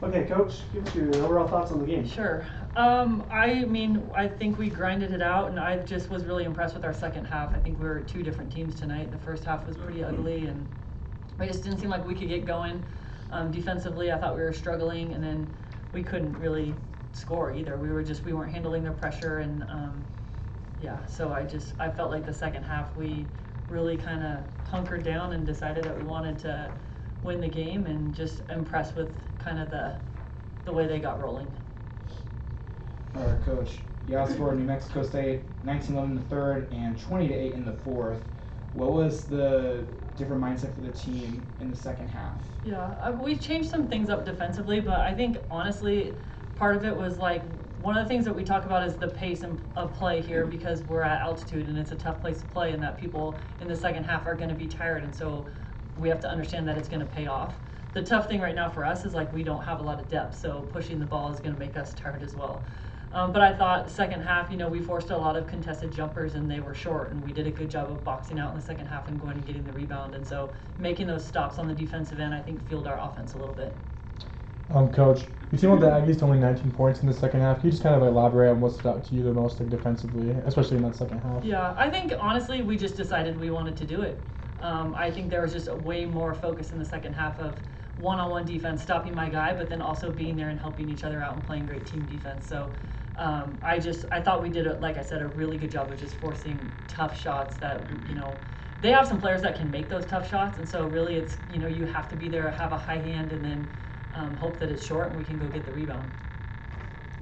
Okay, Coach, give us your overall thoughts on the game. Sure. I think we grinded it out, and I just was really impressed with our second half. I think we were two different teams tonight. The first half was pretty ugly, and it just didn't seem like we could get going. Defensively, I thought we were struggling, and then we couldn't really score either. We weren't handling their pressure, and so I felt like the second half we really kind of hunkered down and decided that we wanted to win the game, and just impressed with kind of the way they got rolling. All right, Coach. You outscored New Mexico State 19-11 in the third and 20-8 in the fourth. What was the different mindset for the team in the second half? Yeah, we changed some things up defensively, but I think honestly, part of it was like one of the things that we talk about is the pace of play here, because we're at altitude and it's a tough place to play, and that people in the second half are going to be tired, and so we have to understand that it's going to pay off. The tough thing right now for us is like we don't have a lot of depth, so pushing the ball is going to make us tired as well. But I thought second half, we forced a lot of contested jumpers and they were short, and we did a good job of boxing out in the second half and going and getting the rebound. And so making those stops on the defensive end, I think, fueled our offense a little bit. Coach, you team with the Aggies to only 19 points in the second half. Can you just kind of elaborate on what stood out to you the most, like, defensively, especially in that second half? Yeah, I think honestly we just decided we wanted to do it. I think there was just a way more focus in the second half of one-on-one defense, stopping my guy, but then also being there and helping each other out and playing great team defense. So I thought we did, like I said, a really good job of just forcing tough shots that, they have some players that can make those tough shots. And so really it's, you have to be there, have a high hand, and then hope that it's short and we can go get the rebound.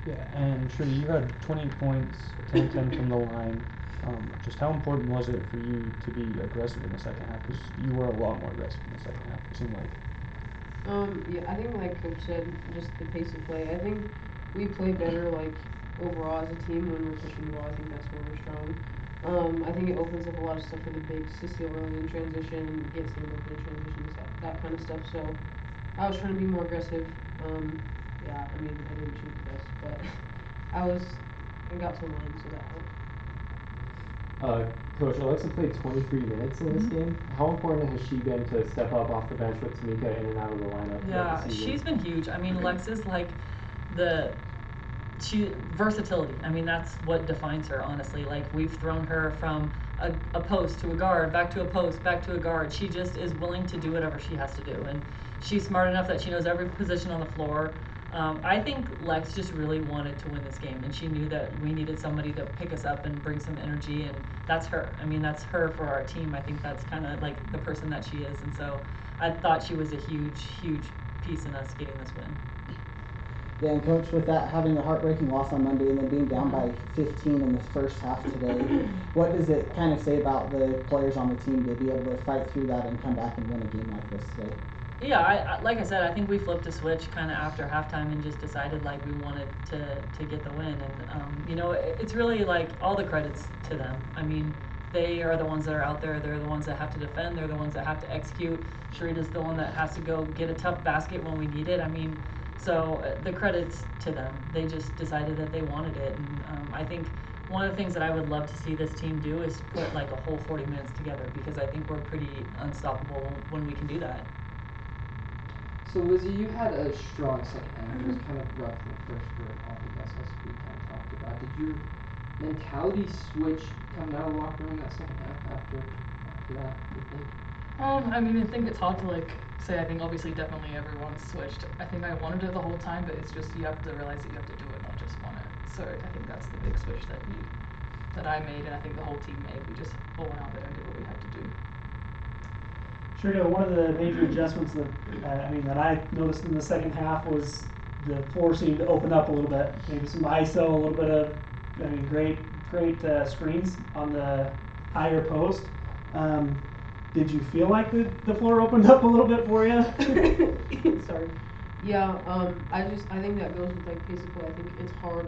Yeah, and Tree, you had 20 points, 10-10 from the line. Just how important was it for you to be aggressive in the second half? Because you were a lot more aggressive in the second half, it seemed like. Yeah, I think like Coach said, just the pace of play. I think we play better like overall as a team when we're pushing the ball. I think that's where we're strong. I think it opens up a lot of stuff for the bigs to steal early in transition, get steal open in transitions, that kind of stuff. So I was trying to be more aggressive. Yeah, I didn't shoot the best, but I got to the line, so that helped. Coach, Alexa played 23 minutes in this game. How important has she been to step up off the bench with Tamika in and out of the lineup? Yeah, she's been huge. Alexa's like versatility. That's what defines her, honestly. Like, we've thrown her from a post to a guard, back to a post, back to a guard. She just is willing to do whatever she has to do, and she's smart enough that she knows every position on the floor. I think Lex just really wanted to win this game, and she knew that we needed somebody to pick us up and bring some energy, and that's her. That's her for our team. I think that's kind of like the person that she is, and so I thought she was a huge, huge piece in us getting this win. Yeah, and Coach, with that having a heartbreaking loss on Monday and then being down by 15 in the first half today, what does it kind of say about the players on the team to be able to fight through that and come back and win a game like this today? Yeah, like I said, I think we flipped a switch kind of after halftime and just decided like we wanted to get the win. And, it's really like all the credits to them. They are the ones that are out there. They're the ones that have to defend. They're the ones that have to execute. Sharita's the one that has to go get a tough basket when we need it. So the credits to them. They just decided that they wanted it. And I think one of the things that I would love to see this team do is put like a whole 40 minutes together, because I think we're pretty unstoppable when we can do that. So Lizzie, you had a strong second half. It was kind of rough in the first for all the guys as we kind of talked about. Did your mentality switch coming out of the locker room that second half after that, you think? I think it's hard to say. I think obviously definitely everyone switched. I think I wanted it the whole time, but it's just you have to realize that you have to do it, not just want it. So I think that's the big switch that I made, and I think the whole team made. We just all went out there and did what we had to do. Sure. One of the major adjustments that I noticed in the second half was the floor seemed to open up a little bit. Maybe some ISO, a little bit of great screens on the higher post. Did you feel like the floor opened up a little bit for you? Sorry. Yeah. I think that goes with pace of play. I think it's hard.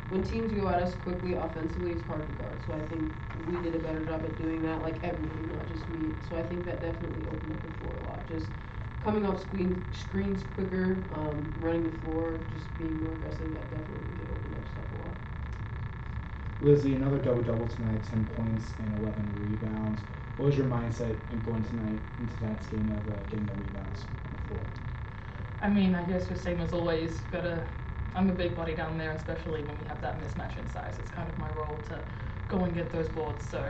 When teams go at us quickly offensively, it's hard to guard. So I think we did a better job at doing that, everybody, not just me. So I think that definitely opened up the floor a lot. Just coming off screens quicker, running the floor, just being more aggressive, that definitely did open up stuff a lot. Lizzie, another double-double tonight, 10 points and 11 rebounds. What was your mindset in going into tonight's game of getting the rebounds on the floor? I mean, I guess just same as always, I'm a big body down there, especially when we have that mismatch in size. It's kind of my role to go and get those boards, so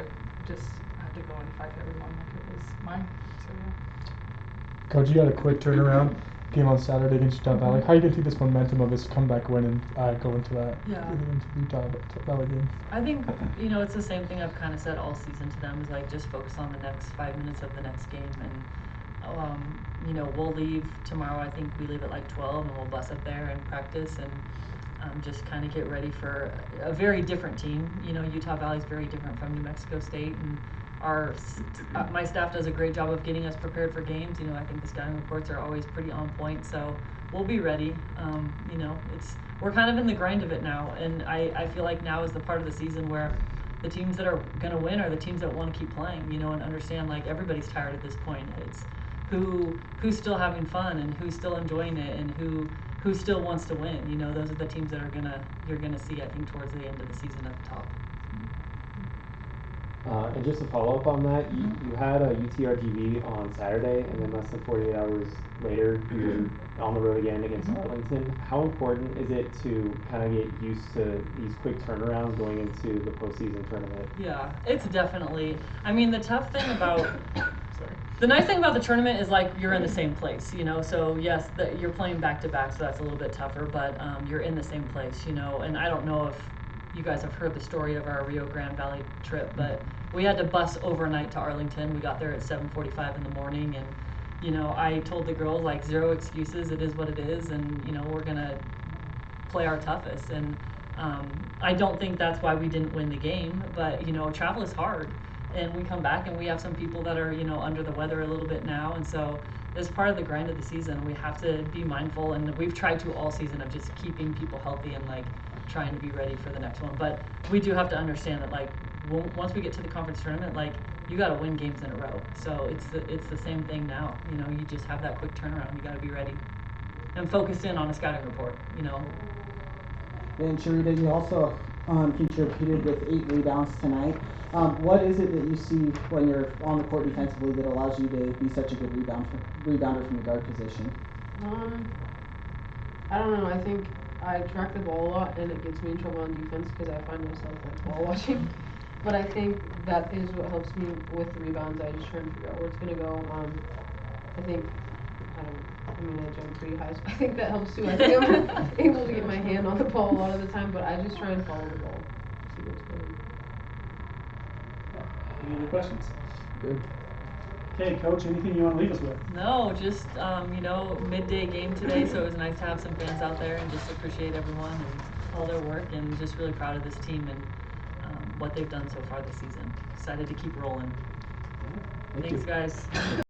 just had to go and fight everyone like it was mine. So yeah. Coach, you had a quick turnaround game on Saturday against Utah Valley. How are you gonna take this momentum of this comeback win and go into that? Yeah. Into the Utah Valley game. I think, you know, it's the same thing I've kind of said all season to them is like just focus on the next 5 minutes of the next game. And, you know, we'll leave tomorrow. I think we leave at like 12 and we'll bus up there and practice and just kind of get ready for a very different team. You know, Utah Valley is very different from New Mexico State. And my staff does a great job of getting us prepared for games. You know, I think the scouting reports are always pretty on point. So we'll be ready. You know, we're kind of in the grind of it now, and I feel like now is the part of the season where the teams that are going to win are the teams that want to keep playing, you know, and understand like everybody's tired at this point. It's who's still having fun and who's still enjoying it and who still wants to win. You know, those are the teams that you're gonna see, I think, towards the end of the season at the top. And just to follow up on that, you had a UTRGV on Saturday, and then less than 48 hours later, you were on the road again against Arlington. How important is it to kind of get used to these quick turnarounds going into the postseason tournament? Yeah, it's definitely. I mean, the tough thing about the nice thing about the tournament is like you're in the same place, you know. So yes, you're playing back to back, so that's a little bit tougher. But you're in the same place, you know. And I don't know if you guys have heard the story of our Rio Grande Valley trip, but we had to bus overnight to Arlington. We got there at 7:45 in the morning, and you know, I told the girls like zero excuses. It is what it is, and you know, we're gonna play our toughest. And I don't think that's why we didn't win the game, but you know, travel is hard, and we come back and we have some people that are, you know, under the weather a little bit now, and so it's part of the grind of the season. We have to be mindful, and we've tried to all season of just keeping people healthy and like trying to be ready for the next one. But we do have to understand that like once we get to the conference tournament, like you got to win games in a row. So it's the same thing now. You know, you just have that quick turnaround. You got to be ready and focus in on a scouting report. You know. And Sharita, you also contributed with 8 rebounds tonight. What is it that you see when you're on the court defensively that allows you to be such a good rebounder from the guard position? I don't know. I think I track the ball a lot, and it gets me in trouble on defense because I find myself like ball watching. But I think that is what helps me with the rebounds. I just try and figure out where it's gonna go. I jump pretty high, so I think that helps too. I think I'm able to get my hand on the ball a lot of the time, but I just try and follow the ball, see where it's going. Any other questions? Good. Okay, Coach, anything you want to leave us with? No, just you know, midday game today, so it was nice to have some fans out there and just appreciate everyone and all their work, and just really proud of this team and what they've done so far this season. Excited to keep rolling. Thank Thanks, you. guys.